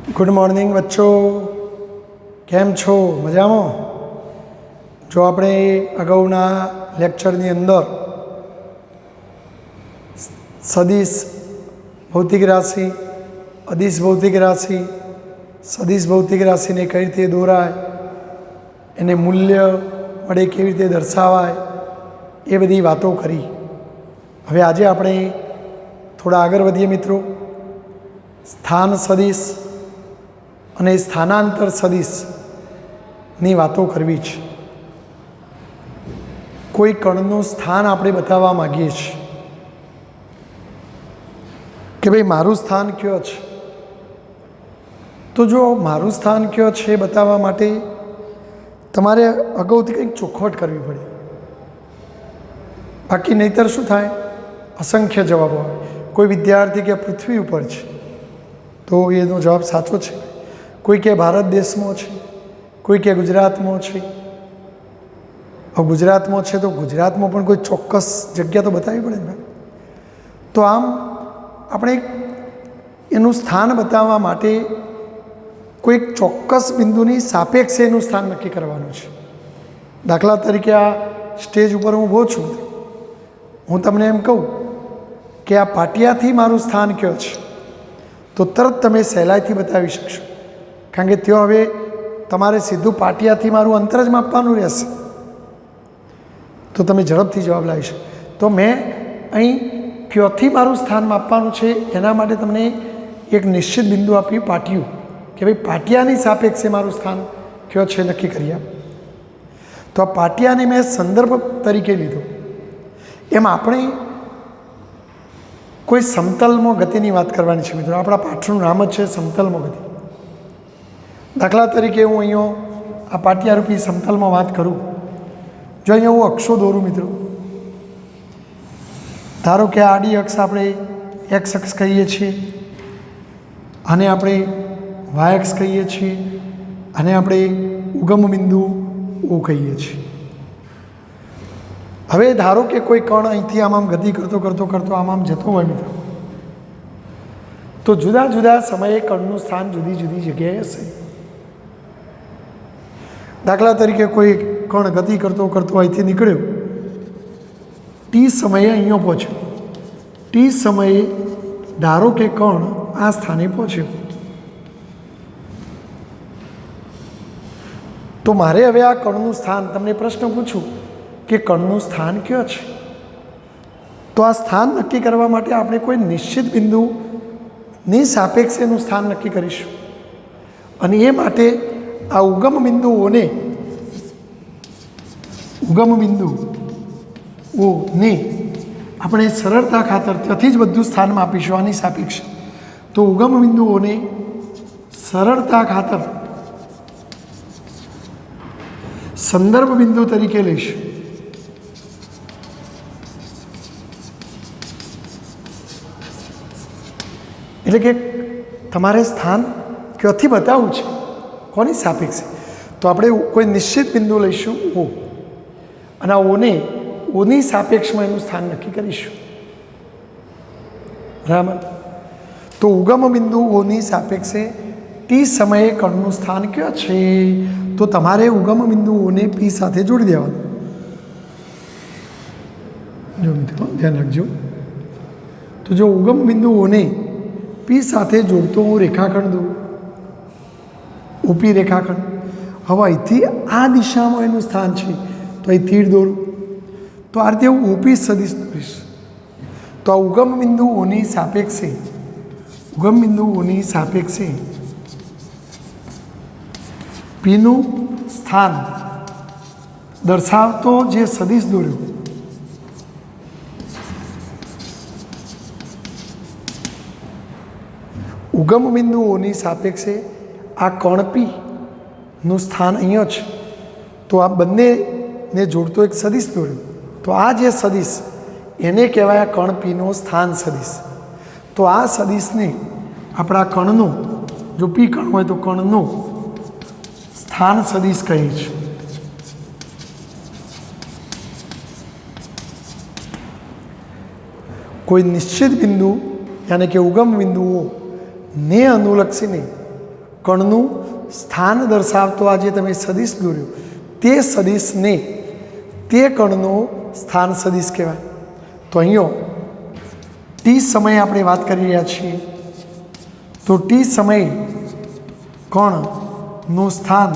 Good morning बच्चों, केम छो? मजामा? जो આપણે અગાઉના લેક્ચરની અંદર સદિશ ભૌતિક રાશિ, અદિશ ભૌતિક રાશિ, સદિશ ભૌતિક રાશિને કઈ રીતે દોરાય, એને મૂલ્ય વડે કેવી રીતે દર્શાવાય, એ બધી વાતો કરી. હવે આજે આપણે થોડા આગળ વધીએ મિત્રો. સ્થાન સદિશ અને સ્થાનાંતર સદિશની વાતો કરવી છે. કોઈ કણનું સ્થાન આપણે બતાવવા માગીએ છીએ કે ભાઈ મારું સ્થાન કયો છે. તો જો મારું સ્થાન કયો છે એ બતાવવા માટે તમારે અગાઉથી કંઈક ચોખવટ કરવી પડે, બાકી નહીંતર શું થાય, અસંખ્ય જવાબો આવે. કોઈ વિદ્યાર્થી કે પૃથ્વી ઉપર છે તો એનો જવાબ સાચો છે, કોઈ કે ભારત દેશમાં છે, કોઈ કે ગુજરાતમાં છે. હવે ગુજરાતમાં છે તો ગુજરાતમાં પણ કોઈ ચોક્કસ જગ્યા તો બતાવવી પડે ને. તો આમ આપણે એનું સ્થાન બતાવવા માટે કોઈક ચોક્કસ બિંદુની સાપેક્ષે એનું સ્થાન નક્કી કરવાનું છે. દાખલા તરીકે આ સ્ટેજ ઉપર હું ઊભો છું, હું તમને એમ કહું કે આ પાટિયાથી મારું સ્થાન કયો છે, તો તરત તમે સહેલાઈથી બતાવી શકશો, કારણ કે ત્યાં હવે તમારે સીધું પાટિયાથી મારું અંતર જ માપવાનું રહેશે, તો તમે ઝડપથી જવાબ લાવી શકો. તો મેં અહીં ક્યોથી મારું સ્થાન માપવાનું છે એના માટે તમને એક નિશ્ચિત બિંદુ આપ્યું, પાટિયું, કે ભાઈ પાટિયાની સાપેક્ષે મારું સ્થાન કયો છે નક્કી કરી આપ. તો આ પાટિયાને મેં સંદર્ભ તરીકે લીધો. એમ આપણે કોઈ સમતલમાં ગતિની વાત કરવાની છે મિત્રો. આપણા પાઠનું નામ જ છે સમતલમાં ગતિ. દાખલા તરીકે હું અહીંયા આ પાટિયારૂપી સમતલમાં વાત કરું. જો અહીંયા હું અક્ષો દોરું મિત્રો, ધારો કે આડી અક્ષ આપણે એક્સ અક્ષ કહીએ છીએ, આને આપણે વાય અક્ષ કહીએ છીએ, આને આપણે ઉગમ બિંદુ ઓ કહીએ છીએ. હવે ધારો કે કોઈ કણ અહીંથી આમ ગતિ કરતો કરતો કરતો આમ જતો હોય મિત્રો, તો જુદા જુદા સમયે કણનું સ્થાન જુદી જુદી જગ્યાએ હશે. દાખલા તરીકે કોઈ કણ ગતિ કરતો કરતો અહીંથી નીકળ્યો, ટી સમયે અહીંયા પહોંચ્યો, ટી સમયે ધારો કે કણ આ સ્થાને પહોંચ્યો, તો મારે હવે આ કણનું સ્થાન, તમને પ્રશ્ન પૂછું કે કણનું સ્થાન કયો છે, તો આ સ્થાન નક્કી કરવા માટે આપણે કોઈ નિશ્ચિત બિંદુની સાપેક્ષેનું સ્થાન નક્કી કરીશું. અને એ માટે આ ઉગમ બિંદુઓને આપણે સરળતા ખાતર ત્યાંથી જ બધું સ્થાનમાં આપીશું આની સાપેક્ષે. તો ઉગમ બિંદુઓને સરળતા ખાતર સંદર્ભ બિંદુ તરીકે લઈશું. એટલે કે તમારે સ્થાન ક્યાંથી બતાવવું છે, કોની સાપેક્ષે, તો આપણે કોઈ નિશ્ચિત બિંદુ લઈશું ઓ, અને આ ઓની સાપેક્ષમાં એનું સ્થાન નક્કી કરીશું. બરાબર? તો ઉગમ બિંદુ ઓની સાપેક્ષે ટી સમયે કણનું સ્થાન કયો છે, તો તમારે ઉગમ બિંદુઓને પી સાથે જોડી દેવાનું. જો મિત્રો ધ્યાન રાખજો. તો જો ઉગમ બિંદુઓને પી સાથે જોડતો હું રેખાખંડ દઉં, ઓપી રેખાખંડ. હવે અહીંથી આ દિશામાં એનું સ્થાન છે, તો અહીં તીર દોરું, તો આ રીતે હું ઓપી સદિશ દોરીશ. તો આ ઉગમ બિંદુઓની સાપેક્ષે પીનું સ્થાન દર્શાવતો જે સદિશ દોર્યો, ઉગમ બિંદુઓની સાપેક્ષે આ કણ પીનું સ્થાન અહીંયા છે, તો આ બંનેને જોડતો એક સદિશ દોર્યો. તો આ જે સદિશ એને કહેવાય કણ પીનો સ્થાન સદિશ. તો આ સદિશને આપણા કણનો, જો પી કણ હોય તો કણનો સ્થાન સદિશ કહે છે. કોઈ નિશ્ચિત બિંદુ યાની કે ઉગમ બિંદુઓને અનુલક્ષીને કણનું સ્થાન દર્શાવતો આ જે તમે સદિશ દોર્યો તે સદિશને તે કણનું સ્થાન સદિશ કહેવાય. તો અહીંયા ટી સમયે આપણે વાત કરી રહ્યા છીએ, તો ટી સમયે કણનું સ્થાન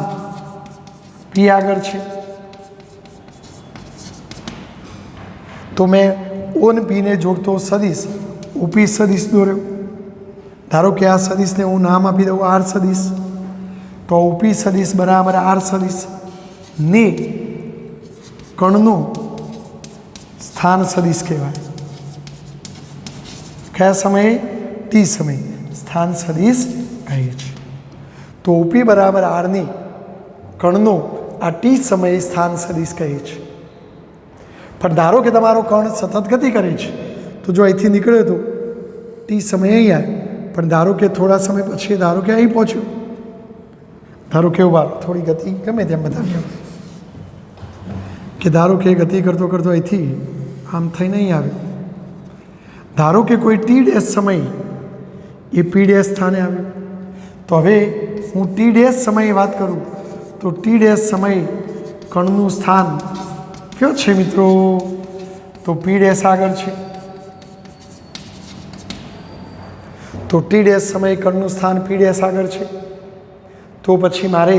પી આગળ છે. તો મેં ઓન પીને જોડતો સદિશ ઉપી સદિશ દોર્યો. ધારો કે આ સદિશને હું નામ આપી દઉં આર સદિશ, તો ઉપી સદિશ બરાબર આર સદિશ ને કણનું સ્થાન સદિશ કહેવાય. કયા સમયે? ટી સમયે સ્થાન સદિશ કહે છે. તો ઉપી બરાબર આરની કણનું આ ટી સમયે સ્થાન સદિશ કહે છે. પણ ધારો કે તમારો કણ સતત ગતિ કરે છે, તો જો અહીંથી નીકળ્યો તો ટી સમયે અહીં આવે, પણ ધારો કે થોડા સમય પછી ધારો કે અહીં પહોંચ્યો, ધારો કે ઉભા થોડી ગતિ ગમે તેમ બતાવી કે ધારો કે ગતિ કરતો કરતો અહીંથી આમ થઈને અહીં આવ્યો. ધારો કે કોઈ ટી ડેશ સમય એ પી ડેશ સ્થાને આવ્યો. તો હવે હું ટી ડેશ સમયે વાત કરું તો ટી ડેશ સમયે કણનું સ્થાન કયો છે મિત્રો? તો પી ડેશ આગળ છે. તો ટી ડેશ સમયે કણનું સ્થાન પી ડેશ આગળ છે. તો પછી મારે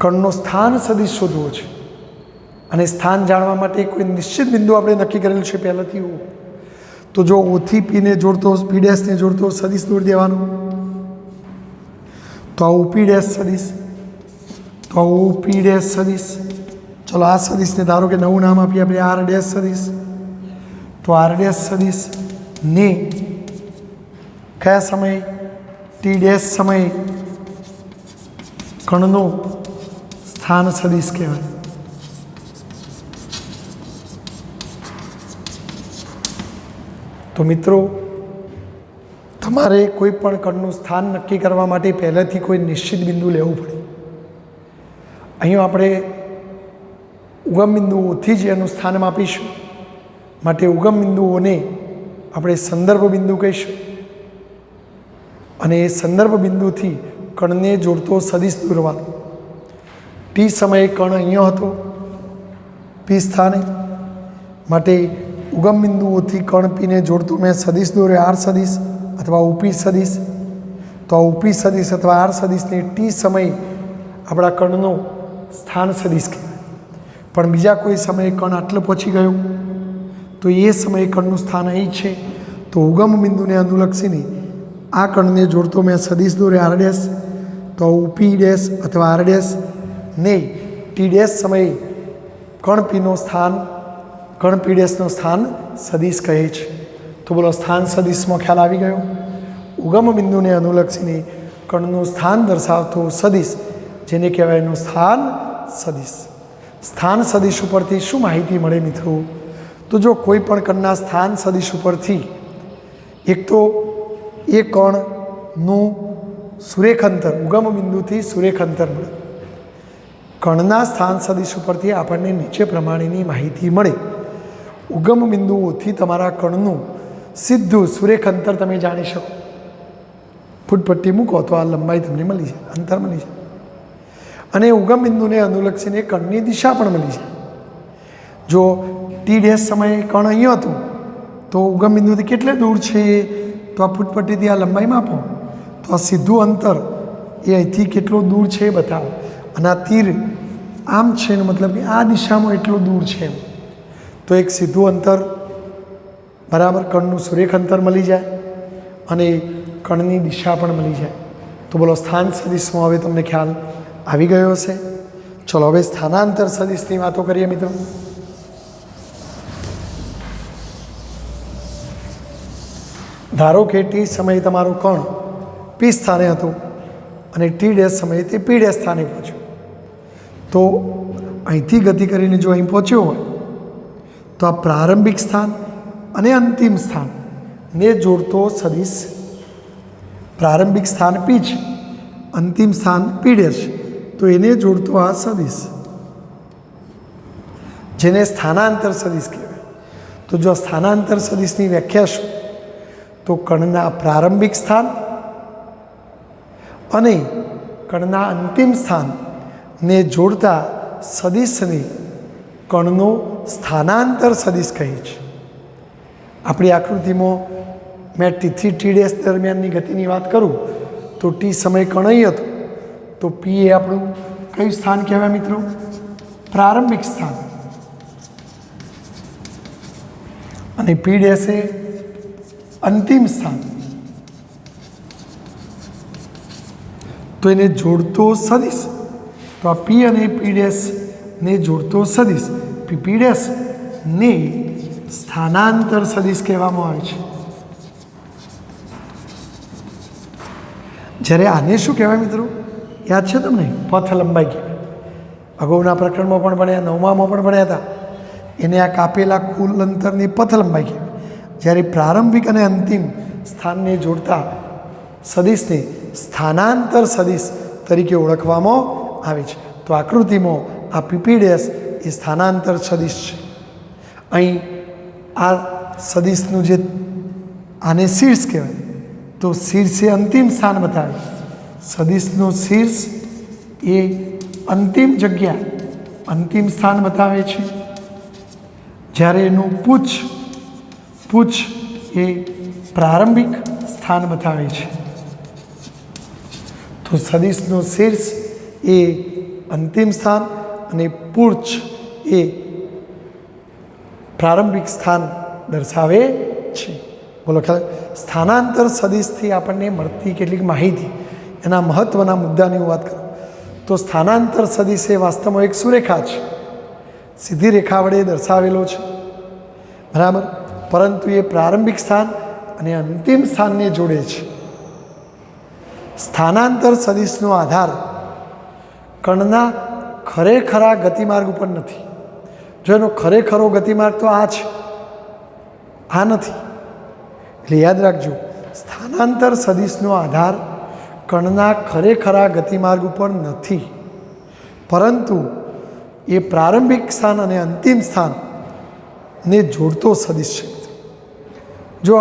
કણનો સ્થાન સદિશ શોધવો છે, અને સ્થાન જાણવા માટે કોઈ નિશ્ચિત બિંદુ આપણે નક્કી કરેલું છે પહેલાંથી. તો જો ઓથી પીને જોડતો પી ડેશને જોડતો સદિશ દોરી દેવાનો. તો આ ઉપી ડેશ સદિશ, તો આ ઉપી ડેશ સદિશ. ચલો આ સદિશને ધારો કે નવું નામ આપીએ આપણે આર ડેશ સદિશ. તો આર ડેશ સદિશ ને કયા સમયે? ટી ડેશ સમયે કણનું સ્થાન સદિશ કહેવાય. તો મિત્રો તમારે કોઈ પણ કણનું સ્થાન નક્કી કરવા માટે પહેલેથી કોઈ નિશ્ચિત બિંદુ લેવું પડે. અહીં આપણે ઉગમ બિંદુઓથી જ એનું સ્થાન માપીશું, માટે ઉગમ બિંદુઓને આપણે સંદર્ભ બિંદુ કહીશું, અને એ સંદર્ભ બિંદુથી કણને જોડતો સદિશ દોરવાનો. ટી સમયે કણ અહીંયા હતો પી સ્થાને, માટે ઉગમ બિંદુઓથી કણ પીને જોડતો મેં સદિશ દોર્યો આર સદિશ અથવા ઉપી સદિશ. તો આ ઉપી સદિશ અથવા આર સદિશને ટી સમયે આપણા કણનો સ્થાન સદિશ કહેવાય. પણ બીજા કોઈ સમયે કણ આટલો પહોંચી ગયો તો એ સમયે કણનું સ્થાન અહીં છે. તો ઉગમ બિંદુને અનુલક્ષીને આ કણને જોડતો મેં સદિશ દોર્યો આર ડેશ. તો ઉપી ડેશ અથવા આર ડેશ ને ટી ડેશ સમયે કણ પીનો સ્થાન કણ પી ડેશનો સ્થાન સદિશ કહે છે. તો બોલો સ્થાન સદિશમાં ખ્યાલ આવી ગયો. ઉગમ બિંદુને અનુલક્ષીને કણનું સ્થાન દર્શાવતો સદિશ, જેને કહેવાય એનું સ્થાન સદિશ. સ્થાન સદિશ ઉપરથી શું માહિતી મળે મિત્રો? તો જો કોઈ પણ કણના સ્થાન સદિશ ઉપરથી એક તો એ કણનું સુરેખ અંતર, ઉગમ બિંદુથી સુરેખ અંતર મળે. કણના સ્થાન સદિશ ઉપરથી આપણને નીચે પ્રમાણેની માહિતી મળે. ઉગમ બિંદુઓથી તમારા કણનું સીધું સુરેખ અંતર તમે જાણી શકો. ફૂટપટ્ટી મૂકો તો આ લંબાઈ તમને મળી જાય, અંતર મળી જાય. અને ઉગમ બિંદુને અનુલક્ષીને કણની દિશા પણ મળી જાય. જો ટી ડેશ સમયે કણ અહીંયા હતું તો ઉગમ બિંદુથી કેટલે દૂર છે? તો આ ફૂટપટ્ટીથી આ લંબાઈ માપો તો આ સીધું અંતર એ અહીંથી કેટલું દૂર છે એ બતાવો. અને આ તીર આમ છે એનો મતલબ કે આ દિશામાં એટલું દૂર છે એમ. તો એક સીધું અંતર બરાબર કણનું સુરેખ અંતર મળી જાય અને કણની દિશા પણ મળી જાય. તો બોલો સ્થાન સદિશમાં હવે તમને ખ્યાલ આવી ગયો હશે. ચલો હવે સ્થાનાંતર સદિશની વાતો કરીએ મિત્રો. ધારો કે ટી સમયે તમારો કણ પી સ્થાને હતો અને ટી ડેશ સમયે તે પી ડેશ સ્થાને પહોંચ્યો. તો અહીંથી ગતિ કરીને જો અહીં પહોંચ્યો હોય તો આ પ્રારંભિક સ્થાન અને અંતિમ સ્થાન ને જોડતો સદિશ, પ્રારંભિક સ્થાન પી છે, અંતિમ સ્થાન પી ડેશ, તો એને જોડતો આ સદિશ જેને સ્થાનાંતર સદિશ કહેવાય. તો જો સ્થાનાંતર સદિશની વ્યાખ્યા શું? તો કણના પ્રારંભિક સ્થાન અને કણના અંતિમ સ્થાનને જોડતા સદિશને કણનો સ્થાનાંતર સદિશ કહે છે. આપણી આકૃતિમાં મેં ટી3 ટી ડેશ દરમિયાનની ગતિની વાત કરું તો ટી સમય કણ અહીં હતો, તો પી એ આપણું કયું સ્થાન કહેવાય મિત્રો? પ્રારંભિક સ્થાન. અને પી ડેશ એ અંતિમ સ્થાન. તો એને જોડતો સદિશ, તો આ પી અને પી ડેશ ને જોડતો સદિશ પી ડેશ ને સ્થાનાંતર સદિશ કહેવામાં આવે છે. જ્યારે આને શું કહેવાય મિત્રો? યાદ છે તમને? પથ લંબાઈ કહેવાય. અગાઉના પ્રકરણમાં પણ ભણ્યા, 9માં પણ ભણ્યા હતા. એને આ કાપેલા કુલ અંતરની પથ લંબાઈ કહેવાય. જ્યારે પ્રારંભિક અને અંતિમ સ્થાનને જોડતા સદિશને સ્થાનાંતર સદિશ તરીકે ઓળખવામાં આવે છે. તો આકૃતિમાં આ પીપી ડેશ એ સ્થાનાંતર સદિશ છે. અહીં આ સદિશનું જે આને શીર્ષ કહેવાય, તો શીર્ષ એ અંતિમ સ્થાન બતાવે. સદિશનું શીર્ષ એ અંતિમ જગ્યા, અંતિમ સ્થાન બતાવે છે. જ્યારે એનું પૂછ એ પ્રારંભિક સ્થાન બતાવે છે. તો સદિશનું શીર્ષ એ અંતિમ સ્થાન અને પૂછ એ પ્રારંભિક સ્થાન દર્શાવે છે. બોલો ખ્યાલ? સ્થાનાંતર સદિશથી આપણને મળતી કેટલીક માહિતી, એના મહત્ત્વના મુદ્દાની હું વાત કરું તો સ્થાનાંતર સદિશ એ વાસ્તવમાં એક સુરેખા છે. સીધી રેખા વડે દર્શાવેલો છે, બરાબર, પરંતુ એ પ્રારંભિક સ્થાન અને અંતિમ સ્થાનને જોડે છે. સ્થાનાંતર સદિશનો આધાર કણના ખરેખરા ગતિમાર્ગ ઉપર નથી. જો એનો ખરેખરો ગતિમાર્ગ તો આ છે, આ નથી. એટલે યાદ રાખજો, સ્થાનાંતર સદિશનો આધાર કણના ખરેખરા ગતિમાર્ગ ઉપર નથી, પરંતુ એ પ્રારંભિક સ્થાન અને અંતિમ સ્થાનને જોડતો સદિશ છે. જો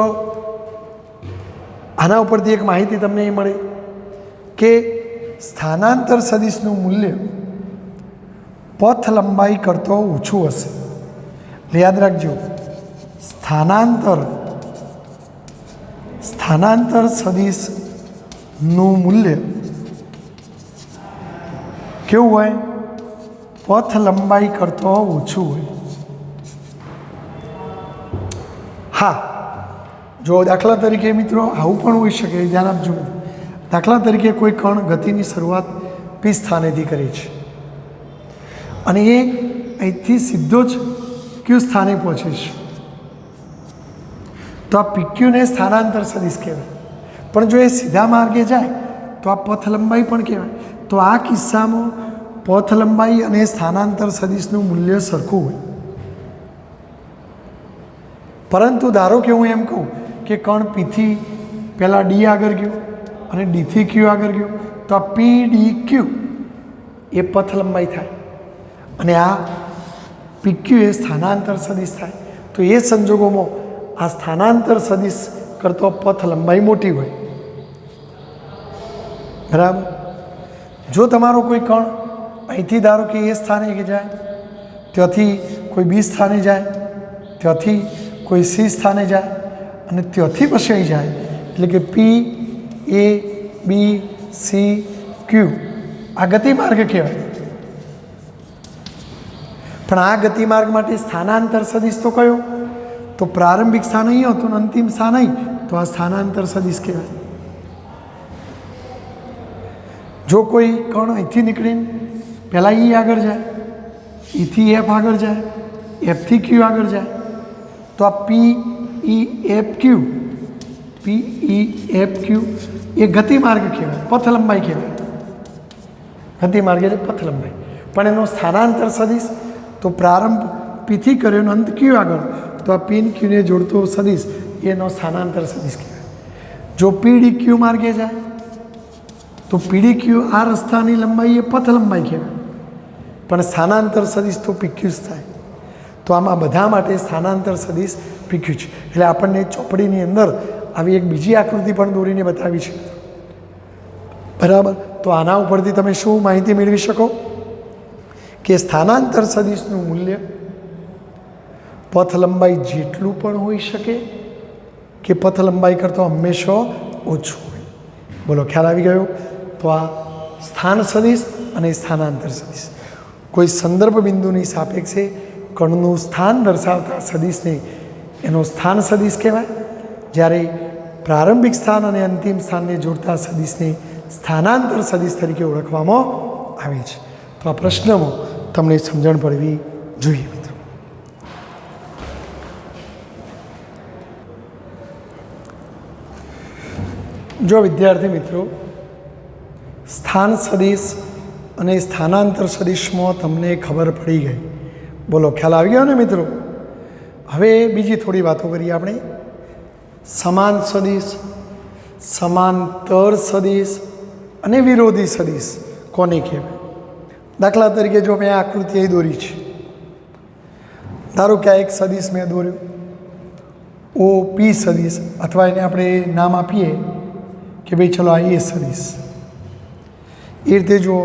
આના ઉપરથી એક માહિતી તમને એ મળે કે સ્થાનાંતર સદિશનું મૂલ્ય પથ લંબાઈ કરતો ઓછું હશે. એટલે યાદ રાખજો, સ્થાનાંતર સદિશનું મૂલ્ય કેવું હોય? પથ લંબાઈ કરતો ઓછું હોય. હા, જો દાખલા તરીકે મિત્રો આવું પણ હોઈ શકે, ધ્યાન આપજો. દાખલા તરીકે કોઈ કણ ગતિની શરૂઆત પી સ્થાનેથી કરે છે અને એ અહીંથી સીધો જ ક્યુ સ્થાને પહોંચે છે, તો આ પીક્યુને સ્થાનાંતર સદિશ કહેવાય. પણ જો એ સીધા માર્ગે જાય તો આ પથ લંબાઈ પણ કહેવાય. તો આ કિસ્સામાં પથ લંબાઈ અને સ્થાનાંતર સદિશનું મૂલ્ય સરખું હોય. પરંતુ ધારો કે હું એમ કહું કે કણ પીથી પહેલાં ડી આગળ ગયો અને ડીથી ક્યુ આગળ ગયો, તો આ પી ડી ક્યુ એ પથ લંબાઈ થાય અને આ પીક્યુ એ સ્થાનાંતર સદિશ થાય. તો એ સંજોગોમાં આ સ્થાનાંતર સદિશ કરતો પથ લંબાઈ મોટી હોય, બરાબર. જો તમારો કોઈ કણ અહીંથી ધારો કે એ સ્થાને જાય, ત્યાંથી કોઈ બી સ્થાને જાય, ત્યાંથી કોઈ સી સ્થાને જાય અને ત્યાંથી પછી અહીં જાય, એટલે કે પી એ બી સી ક્યુ, આ ગતિમાર્ગ કહેવાય. પણ આ ગતિમાર્ગ માટે સ્થાનાંતર સદિશ તો કયો? તો પ્રારંભિક સ્થાન અહીં હતું ને અંતિમ સ્થાન અહીં, તો આ સ્થાનાંતર સદિશ કહેવાય. જો કોઈ કણ અહીંથી નીકળીને પહેલાં ઈ આગળ જાય, ઈથી એફ આગળ જાય, એફથી ક્યુ આગળ જાય, તો આ પી ઈ એફ ક્યુ, પી ઈ એફ ક્યુ એ ગતિમાર્ગ કહેવાય, પથ લંબાઈ કહેવાય. ગતિમાર્ગ એટલે પથ લંબાઈ. પણ એનો સ્થાનાંતર સદિશ તો પ્રારંભ પીથી કર્યો અને અંત ક્યુ આગળ, તો આ પીન ક્યુને જોડતો સદિશ એનો સ્થાનાંતર સદિશ કહેવાય. જો પીડી ક્યુ માર્ગે જાય તો પીડી ક્યુ આ રસ્તાની લંબાઈ એ પથ લંબાઈ કહેવાય, પણ સ્થાનાંતર સદિશ તો પીક્યુ જ થાય. તો આમાં બધા માટે સ્થાનાંતર સદિશ પીક્યુ છે. એટલે આપણને ચોપડીની અંદર આવી એક બીજી આકૃતિ પણ દોરીને બતાવી છે. બરાબર. તો આના ઉપરથી તમે શું માહિતી મેળવી શકો કે સ્થાનાંતર સદિશનું મૂલ્ય પથ લંબાઈ જેટલું પણ હોઈ શકે કે પથ લંબાઈ કરતાં હંમેશા ઓછું હોય. બોલો, ખ્યાલ આવી ગયો? તો આ સ્થાન સદિશ અને સ્થાનાંતર સદિશ કોઈ સંદર્ભ બિંદુની સાપેક્ષે કણનું સ્થાન દર્શાવતા સદિશને એનો સ્થાન સદિશ કહેવાય, જ્યારે પ્રારંભિક સ્થાન અને અંતિમ સ્થાનને જોડતા સદિશને સ્થાનાંતર સદિશ તરીકે ઓળખવામાં આવે છે. તો આ પ્રશ્નમાં તમને સમજણ પડવી જોઈએ મિત્રો. જો વિદ્યાર્થી મિત્રો સ્થાન સદિશ અને સ્થાનાંતર સદિશમાં તમને ખબર પડી ગઈ, બોલો ખ્યાલ આવી ગયો ને મિત્રો? હવે બીજી થોડી વાતો કરીએ આપણે. સમાન સદિશ, સમાંતર સદિશ અને વિરોધી સદિશ કોને કહેવાય? દાખલા તરીકે જો મેં આકૃતિ અહીં દોરી છે, ધારો કે આ એક સદિશ મેં દોર્યો ઓ પી સદિશ, અથવા એને આપણે નામ આપીએ કે ભાઈ ચલો આ એ સદિશ. એ રીતે જો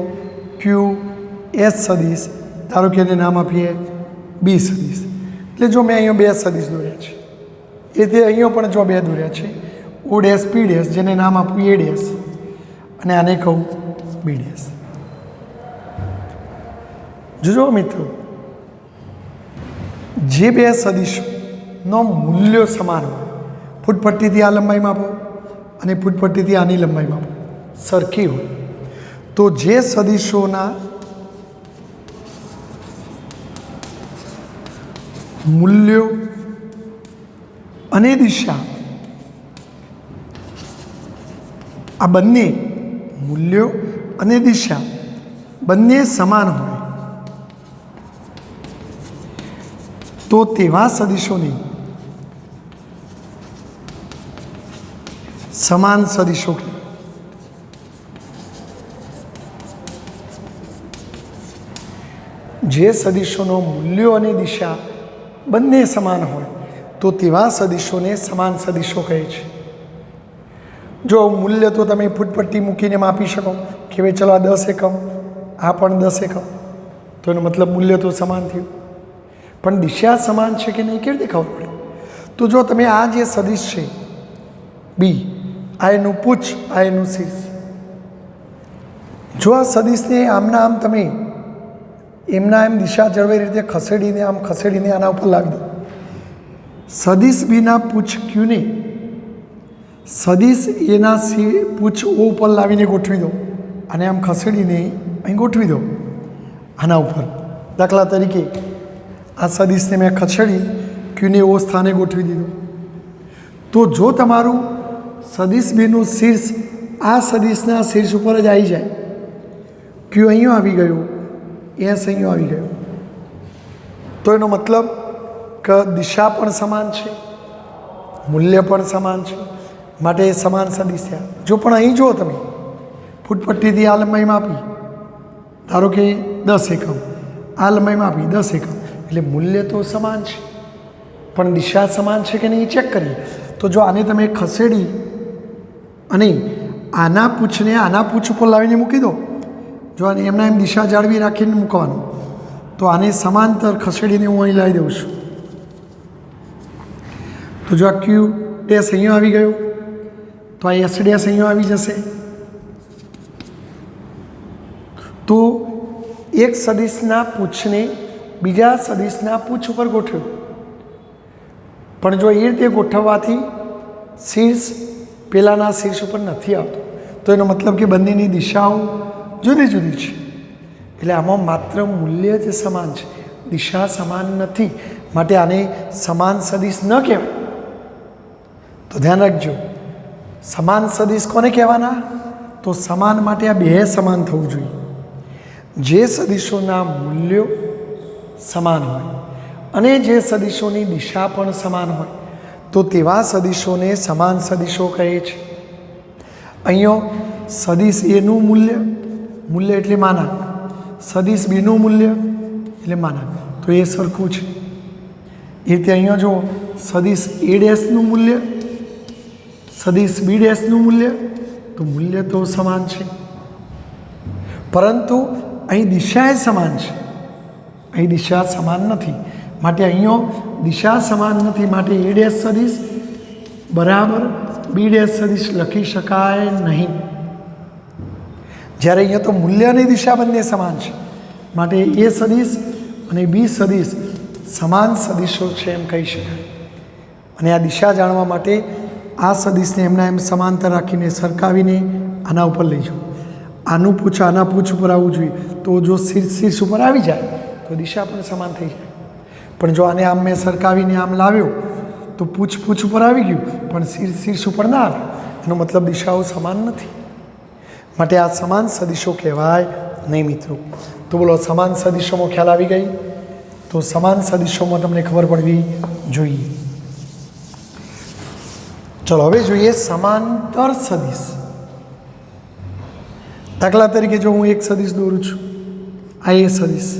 ક્યુ એસ સદિશ, ધારો કે એને નામ આપીએ બી સદિશ. એટલે જો મેં અહીંયા બે સદિશ દોર્યા છે, એ રીતે અહીંયા પણ જો બે દોર્યા છે, ઓ ડેશ પી ડેશ, જેને નામ આપવું એ ડેશ, અને આને કહું બી ડેશ. જોજો મિત્રો, જે બે સદિશોનો મૂલ્યો સમાન હોય, ફૂટપટ્ટીથી આ લંબાઈ માપો અને ફૂટપટ્ટીથી આની લંબાઈ માપો સરખી હોય, તો જે સદિશોના મૂલ્યો અને દિશા, આ બંને મૂલ્યો અને દિશા બંને સમાન હોય, તો તેવા સદિશોની સમાન સદિશો કહેવાય. જે સદિશોનો મૂલ્યો અને દિશા બંને સમાન હોય તો તેવા સદિશોને સમાન સદિશો કહે છે. જો મૂલ્ય તો તમે ફૂટપટ્ટી મૂકીને માપી શકો કે ભાઈ ચલો આ 10 એકમ, આ પણ 10 એકમ, તો એનો મતલબ મૂલ્ય તો સમાન થયું. પણ દિશા સમાન છે કે નહીં કેવી રીતે ખબર પડે? તો જો તમે આ જે સદિશ છે બી, આ એનું પૂછ, આ એનું શીર્ષ, જો આ સદિશને આમના આમ તમે એમના એમ દિશા જળવાઈ રીતે ખસેડીને આમ ખસેડીને આના ઉપર લાવી દો, સદિશ બીના પૂછ ક્યુને સદિશ એના પૂછ ઓ ઉપર લાવીને ગોઠવી દો, અને આમ ખસેડીને અહીં ગોઠવી દો આના ઉપર. દાખલા તરીકે આ સદિશને મેં ખસેડી ક્યુને ઓ સ્થાને ગોઠવી દીધું, તો જો તમારું સદિશ બીનું શીર્ષ આ સદિશના શીર્ષ ઉપર જ આવી જાય, ક્યુ અહીંયા આવી ગયું, એસ અહીંયા આવી ગયું, તો એનો મતલબ કે દિશા પણ સમાન છે, મૂલ્ય પણ સમાન છે, માટે એ સમાન સદિશ થયા. જો પણ અહીં જુઓ તમે, ફૂટપટ્ટીથી આ લંબાઈ માપી, ધારો કે 10 એકમ, આ લંબાઈ માપી 10 એકમ, એટલે મૂલ્ય તો સમાન છે, પણ દિશા સમાન છે કે નહીં ચેક કરીએ. તો જો આને તમે ખસેડી અને આના પૂછને આના પૂછ ઉપર લાવીને મૂકી દો, જો આને એમના એમ દિશા જાળવી રાખીને મૂકવાનું, તો આને સમાંતર ખસેડીને હું અહીં લાવી દઉં છું. તો જો આ ક્યુ ડેશ અહીંયા આવી ગયો, તો આ એસ ડેશ અહીંયા આવી જશે. તો એક સદિશના પૂછને બીજા સદિશના પૂછ ઉપર ગોઠવ્યો, પણ જો એ રીતે ગોઠવવાથી શીર્ષ પેલાના શીર્ષ ઉપર નથી આવતો, તો એનો મતલબ કે બંનેની દિશાઓ જુદી જુદી છે. એટલે આમાં માત્ર મૂલ્ય જ સમાન છે, દિશા સમાન નથી, માટે આને સમાન સદિશ ન કહેવાય. તો ધ્યાન રાખજો, સમાન સદિશ કોને કહેવાના? તો સમાન માટે આ બે સમાન થવું જોઈએ. જે સદિશોના મૂલ્યો સમાન હોય અને જે સદિશોની દિશા પણ સમાન હોય, તો તેવા સદિશોને સમાન સદિશો કહે છે. અહીંયા સદિશ એનું મૂલ્ય, મૂલ્ય એટલે માનાંક, સદિશ બીનું મૂલ્ય એટલે માનાંક, તો એ સરખું છે. એ રીતે અહીંયા જો સદિશ એ ડેશનું મૂલ્ય, સદિશ બી ડેશનું મૂલ્ય, તો મૂલ્ય તો સમાન છે. પરંતુ અહીં દિશા એ સમાન છે, અહીં દિશા સમાન નથી, માટે અહીંયો દિશા સમાન નથી, માટે એ ડેશ સદિશ બરાબર બી ડેશ સદિશ લખી શકાય નહીં. જ્યારે અહીંયા તો મૂલ્યની દિશા બંને સમાન છે, માટે એ સદિશ અને બી સદિશ સમાન સદિશો છે એમ કહી શકાય. અને આ દિશા જાણવા માટે આ સદિશને એમના એમ સમાંતર રાખીને સરકાવીને આના ઉપર લઈ જાઓ. આનું પૂછ આના પૂછ ઉપર આવવું જોઈએ, તો જો શીર્ષ ઉપર આવી જાય તો દિશા પણ સમાન થઈ જાય. પણ જો આને આમ મેં સરકાવીને આમ લાવ્યો તો પૂછ ઉપર આવી ગયું, પણ શીર્ષ ઉપર ના આવે, એનો મતલબ દિશાઓ સમાન નથી. માટે આ સમાન સદિશો કહેવાય નહીં મિત્રો. તો બોલો, સમાન સદિશોમાં ખ્યાલ આવી ગઈ? તો સમાન સદિશોમાં તમને ખબર પડવી જોઈએ. ચલો હવે જોઈએ સમાંતર સદિશ. દાખલા તરીકે જો હું એક સદિશ દોરું છું, આ એ સદિશ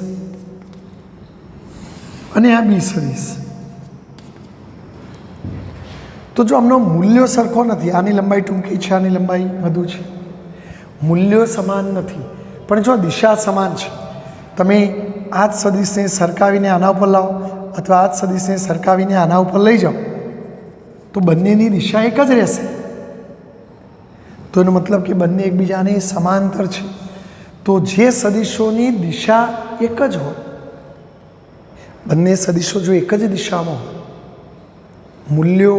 અને આ બી સદિશ, તો જો આમનો મૂલ્યો સરખો નથી, આની લંબાઈ ટૂંકી છે, આની લંબાઈ વધુ છે, મૂલ્યો સમાન નથી, પણ જો દિશા સમાન છે, તમે આ જ સદિશને સરકાવીને આના ઉપર લાવો અથવા આ જ સદિશને સરકાવીને આના ઉપર લઈ જાઓ તો બંનેની દિશા એક જ રહેશે. તો એનો મતલબ કે બંને એકબીજાને સમાંતર છે. તો જે સદિશોની દિશા એક જ હોય, બંને સદિશો જો એક જ દિશામાં હોય, મૂલ્યો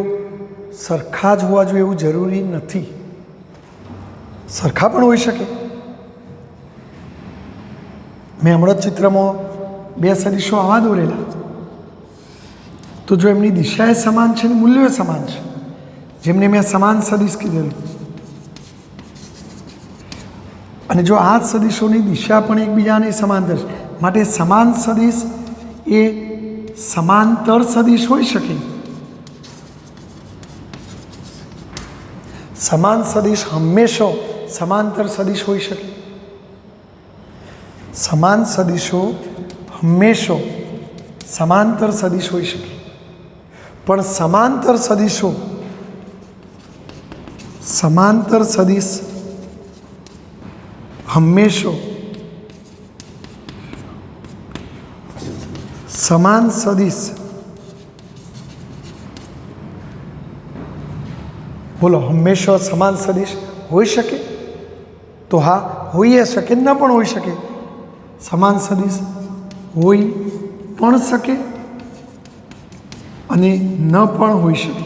સરખા જ હોવા જોઈએ એવું જરૂરી નથી, સરખા પણ હોઈ શકે. મેં હમણાં જ ચિત્રમાં બે સદિશો આવા દોરેલા, તો જો એમની દિશા એ સમાન છે ને મૂલ્યો સમાન છે, જેમને મેં સમાન સદિશ કીધેલું, અને જો આ જ સદિશોની દિશા પણ એકબીજાને સમાંતર છે, માટે સમાન સદિશ એ સમાંતર સદિશ હોઈ શકે. સમાન સદિશ હંમેશા સમાંતર સદિશ હોઈ શકે. સમાન સદિશો હંમેશા સમાંતર સદિશ હોઈ શકે, પણ સમાંતર સદિશ હંમેશા સમાન સદિશ, બોલો, હંમેશા સમાન સદિશ હોઈ શકે? તો હા, હોઈ શકે, ન પણ હોઈ શકે. સમાન સદિશ હોઈ પણ શકે અને ન પણ હોઈ શકે.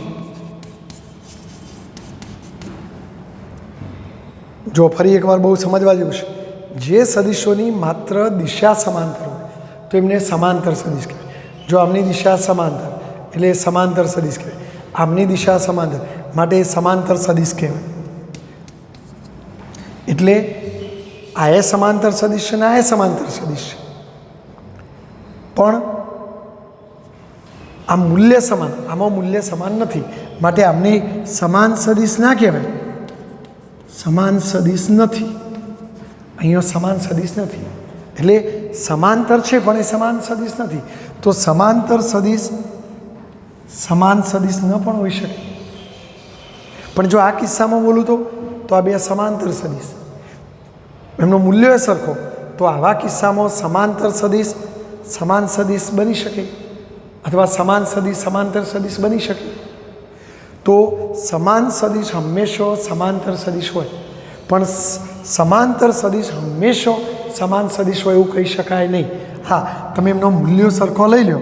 જો ફરી એકવાર બહુ સમજવા જેવું છે, જે સદિશોની માત્ર દિશા સમાંતર હોય તો એમને સમાંતર સદિશ કહેવાય. જો આમની દિશા સમાંતર એટલે સમાંતર સદિશ કહેવાય, આમની દિશા સમાંતર માટે સમાંતર સદિશ કહેવાય. એટલે આ એ સમાંતર સદિશ છે ને આ એ સમાંતર સદિશ છે, પણ આ મૂલ્ય સમાન, આમાં મૂલ્ય સમાન નથી, માટે આમને સમાન સદિશ ના કહેવાય. સમાન સદિશ નથી, અહીંયા સમાન સદિશ નથી, એટલે સમાંતર છે પણ એ સમાન સદિશ નથી. તો સમાંતર સદિશ સમાન સદિશ ન પણ હોઈ શકે. પણ જો આ કિસ્સામાં બોલું તો આ બે સમાંતર સદિશ, એમનો મૂલ્ય સરખો, તો આવા કિસ્સામાં સમાંતર સદિશ સમાન સદિશ બની શકે અથવા સમાન સદિશ સમાંતર સદિશ બની શકે. તો સમાન સદિશ હંમેશા સમાંતર સદિશ હોય, પણ સમાંતર સદિશ હંમેશા સમાન સદિશ હોય એવું કહી શકાય નહીં. હા, તમે એમનો મૂલ્યો સરખો લઈ લો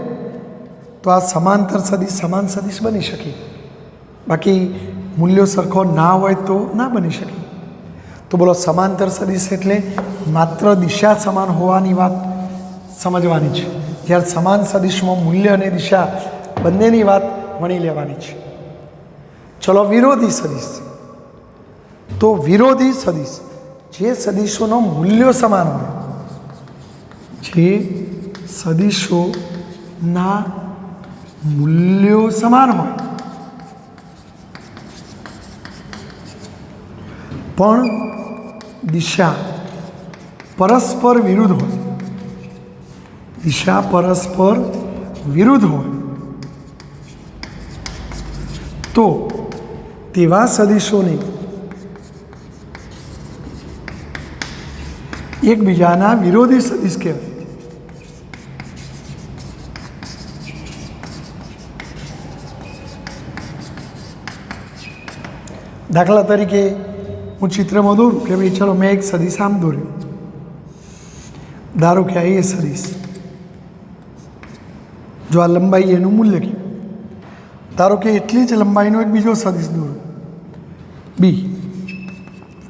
તો આ સમાંતર સદિશ સમાન સદિશ બની શકે, બાકી મૂલ્યો સરખો ના હોય તો ના બની શકે. તો બોલો, સમાંતર સદિશ એટલે માત્ર દિશા સમાન હોવાની વાત સમજવાની છે, જ્યારે સમાન સદિશમાં મૂલ્ય અને દિશા બંનેની વાત વણી લેવાની છે. ચલો, વિરોધી સદિશ. તો વિરોધી સદિશ જે સદિશોનો મૂલ્યો સમાન હોય, જે સદિશોના મૂલ્યો સમાન હોય પણ દિશા પરસ્પર વિરુદ્ધ હોય, દિશા પરસ્પર વિરુદ્ધ હોય, તો તેવા સદિશોને એકબીજાના વિરોધી સદિશ કહેવાય. દાખલા તરીકે હું ચિત્રમાં દોરું કે ભાઈ ચલો મેં એક સદિશ આમ દોર્યો, ધારો કે આ એ સદિશ, જો આ લંબાઈ એનું મૂલ્ય કે ધારો કે એટલી જ લંબાઈનો એક બીજો સદિશ દોરો બી,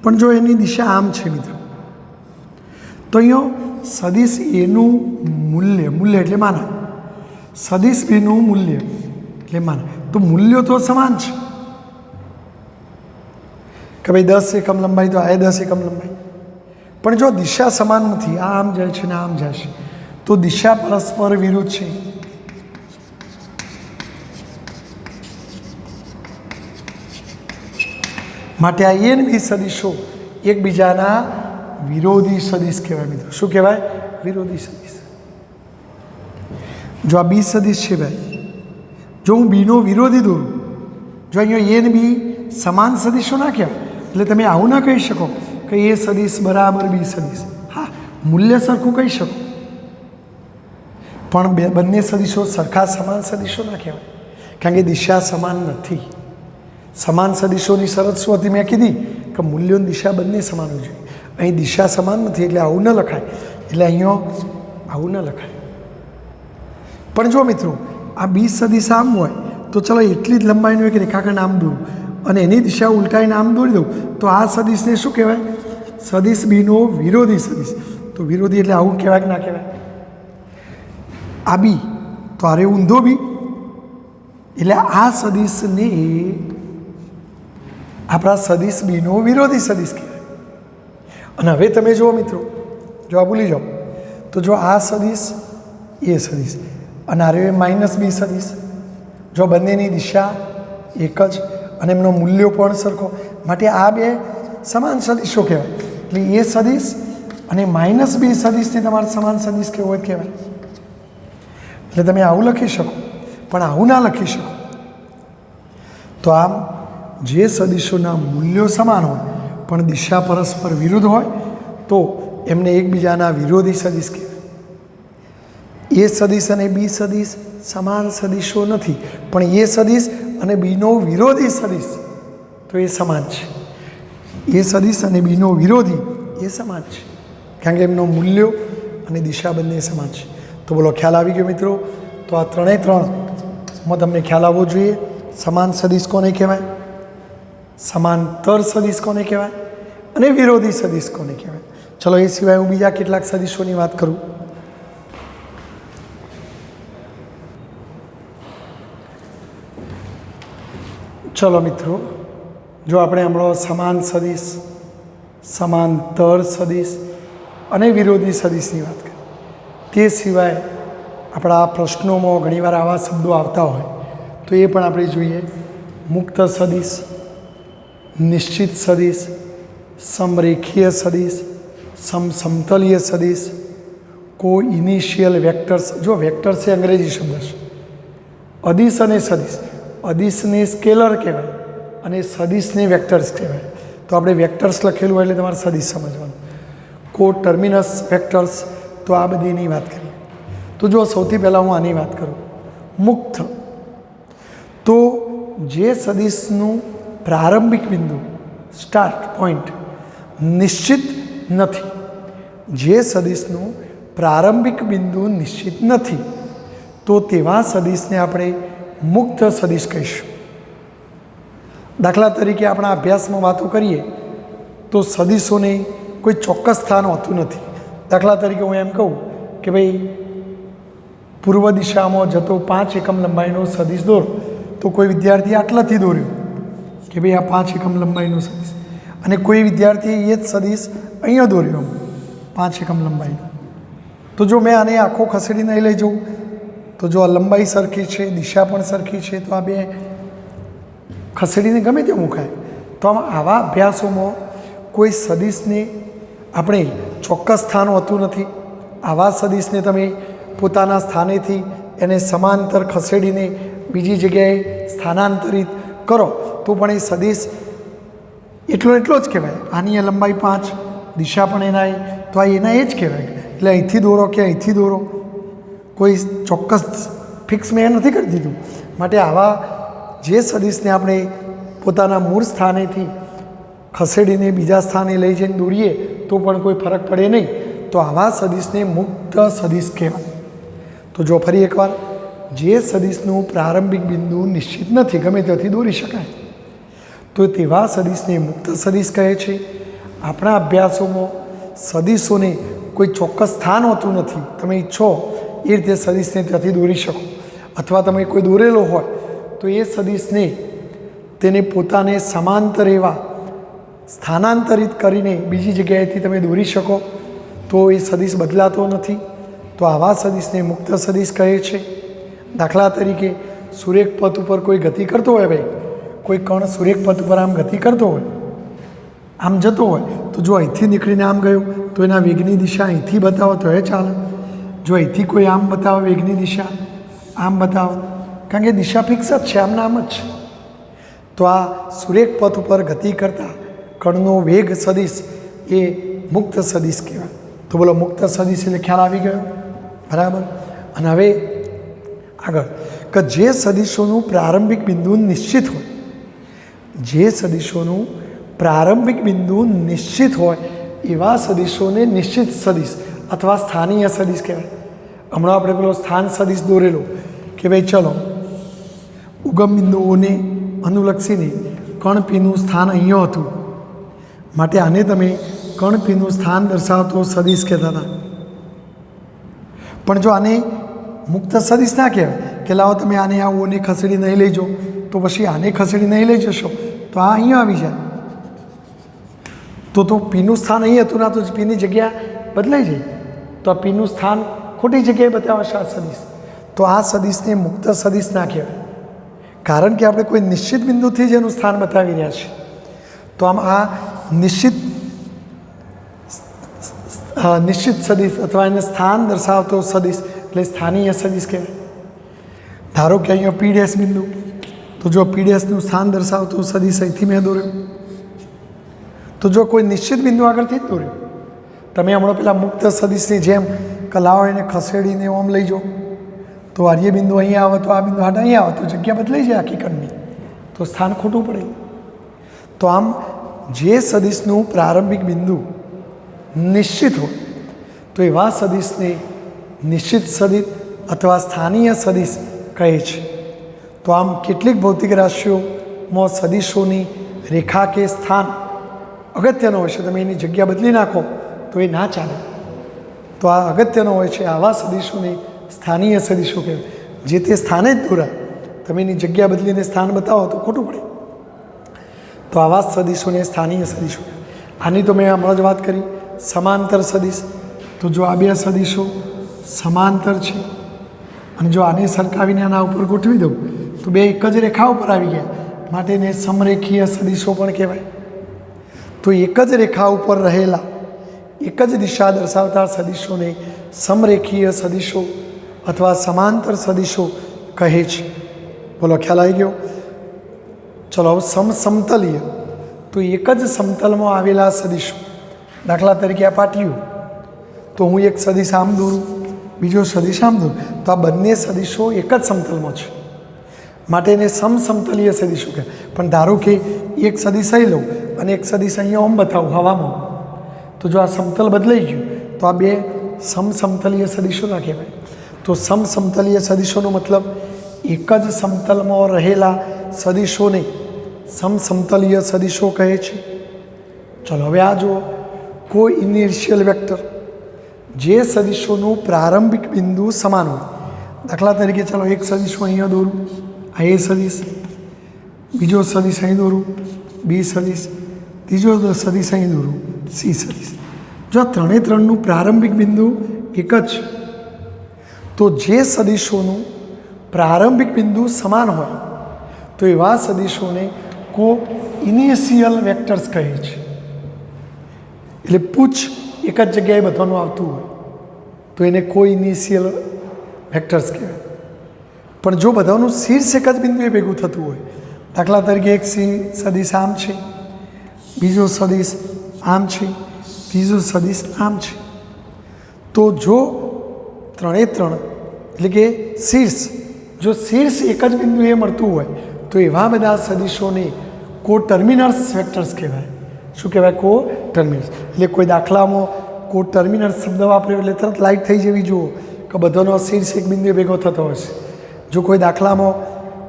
પણ જો એની દિશા આમ છે મિત્રો, તો અહીંયા સદિશ એનું મૂલ્ય એટલે માના, સદિશ બીનું મૂલ્ય એટલે માના, તો મૂલ્યો તો સમાન છે કે ભાઈ 10 એકમ લંબાઈ તો આ 10 એકમ લંબાઈ, પણ જો દિશા સમાન નથી, આ આમ જાય છે ને આમ જાય છે, તો દિશા પરસ્પર વિરુદ્ધ છે. માટે આ એ બી સદિશો એકબીજાના વિરોધી સદિશ કહેવાય મિત્રો. શું કહેવાય? વિરોધી સદિશ. જો આ બી સદિશ છે ભાઈ, જો હું બીનો વિરોધી દોરું, જો અહીંયા એ ને બી સમાન સદિશો ના કહેવાય, એટલે તમે આવું ના કહી શકો કે એ સદિશ બરાબર બી સદિશ. હા, મૂલ્ય સરખું કહી શકો, પણ બંને સદિશો સરખા સમાન સદિશો ના કહેવાય, કારણ કે દિશા સમાન નથી. સમાન સદિશોની શરત શું હતી? મેં કીધી કે મૂલ્યોની દિશા બંને સમાન હોવી જોઈએ. અહીં દિશા સમાન નથી એટલે આવું ન લખાય, એટલે અહીંયા આવું ન લખાય. પણ જો મિત્રો આ બી સદિશ આમ હોય તો ચલો એટલી જ લંબાઈનું એક રેખાખંડ આમ દોરું અને એની દિશા ઉલટાઈને આમ દોરી દઉં, તો આ સદિશને શું કહેવાય? સદિશ બીનો વિરોધી સદિશ. તો વિરોધી એટલે આવું કહેવાય કે ના કહેવાય? આ બી તો અરે ઊંધો બી, એટલે આ સદિશને આપણા સદિશ બીનો વિરોધી સદિશ કહેવાય. અને હવે તમે જુઓ મિત્રો, જો આ ભૂલી જાઓ તો જો આ સદિશ એ સદિશ અને આરે માઇનસ બી સદિશ, જો બંનેની દિશા એક જ અને એમનો મૂલ્યો પણ સરખો, માટે આ બે સમાન સદિશો કહેવાય. એટલે એ સદિશ અને માઇનસ બી સદિશને તમારે સમાન સદિશ કેવો હોય કહેવાય. એટલે તમે આવું લખી શકો, પણ આવું ના લખી શકો. તો આમ જે સદિશોના મૂલ્યો સમાન હોય પણ દિશા પરસ્પર વિરુદ્ધ હોય તો એમને એકબીજાના વિરોધી સદિશ કહેવાય. એ સદિશ અને બી સદિશ સમાન સદિશો નથી, પણ એ સદિશ અને બીનો વિરોધી સદિશ તો એ સમાન છે. એ સદિશ અને બીનો વિરોધી એ સમાન છે, કારણ કે એમનો મૂલ્યો અને દિશા બંને સમાન છે. તો બોલો, ખ્યાલ આવી ગયો મિત્રો? તો આ ત્રણેમાં તમને ખ્યાલ આવવો જોઈએ. સમાન સદિશ કોને કહેવાય, સમાંતર સદિશ કોને કહેવાય અને વિરોધી સદિશ કોને કહેવાય. ચલો એ સિવાય હું બીજા કેટલાક સદિશોની વાત કરું. ચલો મિત્રો, જો આપણે હમણાં સમાન સદિશ, સમાંતર સદિશ અને વિરોધી સદિશની વાત કરીએ, તે સિવાય આપણા પ્રશ્નોમાં ઘણીવાર આવા શબ્દો આવતા હોય તો એ પણ આપણે જોઈએ. મુક્ત સદિશ, નિશ્ચિત સદિશ, સમરેખીય સદિશ, સમતલીય સદિશ, કો ઇનિશિયલ વેક્ટર્સ. જો વેક્ટર્સ એ અંગ્રેજી શબ્દ છે. અદિશ અને સદિશ, અદિશને સ્કેલર કહેવાય અને સદિશને વેક્ટર્સ કહેવાય. તો આપણે વેક્ટર્સ લખેલું હોય એટલે તમારે સદિશ સમજવાનું. કો ટર્મિનસ વેક્ટર્સ, તો આ બધીની વાત કરીએ. તો જો સૌથી પહેલાં હું આની વાત કરું, મુક્ત, તો જે સદિશનું પ્રારંભિક બિંદુ સ્ટાર્ટ પોઈન્ટ નિશ્ચિત નથી, જે સદિશનું પ્રારંભિક બિંદુ નિશ્ચિત નથી, તો તેવા સદિશને આપણે મુક્ત સદિશ કહીશું. દાખલા તરીકે આપણા અભ્યાસમાં વાતો કરીએ તો સદિશોને કોઈ ચોક્કસ સ્થાન હોતું નથી. દાખલા તરીકે હું એમ કહું કે ભાઈ પૂર્વ દિશામાં જતો 5 એકમ લંબાઈનો સદિશ દોરો, તો કોઈ વિદ્યાર્થી આટલાથી દોર્યો કે ભાઈ આ 5 એકમ લંબાઈનો સદિશ, અને કોઈ વિદ્યાર્થીએ એ જ સદિશ અહીંયા દોર્યો 5 એકમ લંબાઈનો. તો જો મેં આને આખો ખસેડીને લઈ જાઉં તો જો આ લંબાઈ સરખી છે, દિશા પણ સરખી છે, તો આ બે ખસેડીને ગમે તે મુકાય. તો આવા અભ્યાસોમાં કોઈ સદિશને આપણે ચોક્કસ સ્થાન હોતું નથી. આવા સદિશને તમે પોતાના સ્થાનેથી એને સમાંતર ખસેડીને બીજી જગ્યાએ સ્થાનાંતરિત કરો તો પણ એ સદિશ એટલો જ કહેવાય. આની લંબાઈ 5, દિશા પણ એના, તો તો આ એના એ જ કહેવાય. એટલે અહીંથી દોરો કે અહીંથી દોરો, કોઈ ચોક્કસ ફિક્સ મેં નથી કરી દીધું. માટે આવા જે સદિશને આપણે પોતાના મૂળ સ્થાનેથી ખસેડીને બીજા સ્થાને લઈ જઈને દોરીએ તો પણ કોઈ ફરક પડે નહીં, તો આવા સદિશને મુક્ત સદિશ કહેવાય. તો જો ફરી એકવાર, જે સદિશનું પ્રારંભિક બિંદુ નિશ્ચિત નથી, ગમે ત્યાંથી દોરી શકાય, તો તેવા સદિશને મુક્ત સદિશ કહે છે. આપણા અભ્યાસોમાં સદિશોને કોઈ ચોક્કસ સ્થાન હોતું નથી. તમે ઈચ્છો એ રીતે સદિશને ત્યાંથી દોરી શકો, અથવા તમે કોઈ દોરેલો હોય તો એ સદિશને તેને પોતાને સમાંતર એવા સ્થાનાંતરિત કરીને બીજી જગ્યાએથી તમે દોરી શકો, તો એ સદિશ બદલાતો નથી. તો આવા સદિશને મુક્ત સદિશ કહે છે. દાખલા તરીકે સુરેખ પથ ઉપર કોઈ ગતિ કરતો હોય, ભાઈ કોઈ કણ સુરેખ પથ ઉપર આમ ગતિ કરતો હોય, આમ જતો હોય, તો જો અહીંથી નીકળીને આમ ગયો તો એના વેગની દિશા અહીંથી બતાવો તો એ ચાલે. જો અહીંથી કોઈ આમ બતાવો વેગની દિશા, આમ બતાવો, કારણ કે દિશા ફિક્સ જ છે, આમના આમ જ છે. તો આ સુરેખ પથ ઉપર ગતિ કરતા કણનો વેગ સદિશ એ મુક્ત સદિશ કહેવાય. તો બોલો, મુક્ત સદિશ એટલે ખ્યાલ આવી ગયો, બરાબર. અને હવે આગળ કે જે સદિશોનું પ્રારંભિક બિંદુ નિશ્ચિત હોય, જે સદિશોનું પ્રારંભિક બિંદુ નિશ્ચિત હોય એવા સદિશોને નિશ્ચિત સદિશ અથવા સ્થાનીય સદિશ કહેવાય. હમણાં આપણે પેલો સ્થાન સદિશ દોરેલો કે ભાઈ ચલો ઉગમ બિંદુઓને અનુલક્ષીને કણ પીનું સ્થાન અહીંયા હતું, માટે આને તમે કણ પીનું સ્થાન દર્શાવતો સદિશ કહેતા હતા. પણ જો આને મુક્ત સદિશ ના કહેવાય કે લાવો તમે આને આ ઓને ખસેડી નહીં લઈ જાઓ, તો પછી આને ખસેડી નહીં લઈ જશો તો આ અહીંયા આવી જાય, તો પીનું સ્થાન અહીં હતું ના, તો પીની જગ્યા બદલાઈ જાય, તો આ પીનું સ્થાન ખોટી જગ્યાએ બતાવશે આ સદિશ. તો આ સદિશને મુક્ત સદિશ ના કહેવાય, કારણ કે આપણે કોઈ નિશ્ચિત બિંદુથી જ એનું સ્થાન બતાવી રહ્યા છીએ. તો આમ આ નિશ્ચિત સદિશ અથવા એને સ્થાન દર્શાવતો સદિશ એટલે સ્થાનીય સદિશ કહેવાય. ધારો કે અહીંયા પી ડેશ બિંદુ, તો જો પી ડેશનું સ્થાન દર્શાવતો સદિશ અહીંથી મેં દોર્યો, તો જો કોઈ નિશ્ચિત બિંદુ આગળથી જ દોર્યો, તમે હમણાં પેલા મુક્ત સદિશની જેમ કલાઓ એને ખસેડીને ઓમ લઈ જાઓ, તો આર્ય બિંદુ અહીંયા આવે તો આ બિંદુ હાટ અહીંયા આવે તો જગ્યા બદલાઈ જાય આખી કણની, તો સ્થાન ખોટું પડે. તો આમ જે સદિશનું પ્રારંભિક બિંદુ નિશ્ચિત હોય તો એવા સદિશને નિશ્ચિત સદિશ અથવા સ્થાનીય સદિશ કહે છે. તો આમ કેટલીક ભૌતિક રાશિઓમાં સદિશોની રેખા કે સ્થાન અગત્યનો હોય છે. તમે એની જગ્યા બદલી નાખો તો એ ના ચાલે, તો આ અગત્યનો હોય છે. આવા સદિશોને સ્થાનીય સદિશો કહેવાય. જે તે સ્થાને જ દોરાય, તમે એની જગ્યા બદલીને સ્થાન બતાવો તો ખોટું પડે. તો આવા સદિશોને સ્થાનીય સદિશો. આની તો મેં હમણાં જ વાત કરી, સમાંતર સદિશ. તો જો આ બે સદિશો સમાંતર છે અને જો આને સરકાવીને આના ઉપર ગોઠવી દઉં તો બે એક જ રેખા ઉપર આવી ગયા, માટે એને સમરેખીય સદિશો પણ કહેવાય. તો એક જ રેખા ઉપર રહેલા એક જ દિશા દર્શાવતા સદિશોને સમરેખીય સદિશો અથવા સમાંતર સદિશો કહે છે. બોલો, ખ્યાલ આવી ગયો? ચલો હવે સમતલીય. તો એક જ સમતલમાં આવેલા સદિશો, દાખલા તરીકે આ પાટિયું, તો હું એક સદિશ આમ દોરું, બીજો સદિશ આમ દોરું, તો આ બંને સદિશો એક જ સમતલમાં છે, માટે એને સમતલીય સદિશો કહે. પણ ધારો કે એક સદિશ અહીં લઉં અને એક સદિશ અહીંયા ઓમ બતાવું હવામાં, તો જો આ સમતલ બદલાઈ ગયું તો આ બે સમતલીય સદિશો ના કહેવાય. તો સમતલીય સદિશોનો મતલબ એક જ સમતલમાં રહેલા સદિશોને સમતલીય સદિશો કહે છે. ચલો હવે આ જુઓ, કોઈ ઇનિશિયલ વેક્ટર જે સદિશોનું પ્રારંભિક બિંદુ સમાન હોય. દાખલા તરીકે ચાલો એક સદિશ હું અહીંયા દોરું, આ એ સદિશ, બીજો સદિશ અહીં દોરું, બી સદિશ, ત્રીજો સદિશ અહીં દોરું, સી સદિશ. જો આ ત્રણનું પ્રારંભિક બિંદુ એક જ, તો જે સદિશોનું પ્રારંભિક બિંદુ સમાન હોય તો એવા સદિશોને કો ઇનિશિયલ વેક્ટર્સ કહે છે. એટલે પૂછ એક જ જગ્યાએ બધાનું આવતું હોય તો એને કોઈ ઇનિશિયલ વેક્ટર્સ કહેવાય. પણ જો બધાનું શીર્ષ એક જ બિંદુએ ભેગું થતું હોય, દાખલા તરીકે એક સદિશ આમ છે, બીજો સદિશ આમ છે, ત્રીજો સદિશ આમ છે, તો જો ત્રણે ત્રણ એટલે કે શીર્ષ, જો શીર્ષ એક જ બિંદુએ મળતું હોય તો એવા બધા સદિશોને કોટર્મિનસ વેક્ટર્સ કહેવાય. શું કહેવાય? કોટર્મિનસ. એટલે કોઈ દાખલામાં કોટર્મિનસ શબ્દ વાપર્યો એટલે તરત લાઈટ થઈ જવી જુઓ કે બધાનો શીર્ષ એક બિંદુએ ભેગો થતો હશે. જો કોઈ દાખલામાં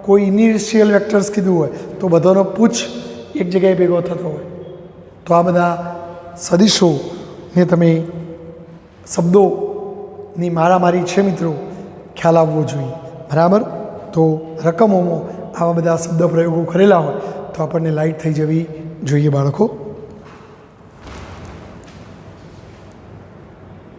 કોઈ ઇનિશિયલ વેક્ટર્સ કીધું હોય તો બધાનો પૂછ એક જગ્યાએ ભેગો થતો હોય. તો આ બધા સદિશોને તમે શબ્દોની મારામારી છે મિત્રો, ખ્યાલ આવવો જોઈએ. બરાબર? તો રકમોમાં આવા બધા શબ્દ પ્રયોગો કરેલા હોય તો આપણને લાઈટ થઈ જવી જોઈએ બાળકો.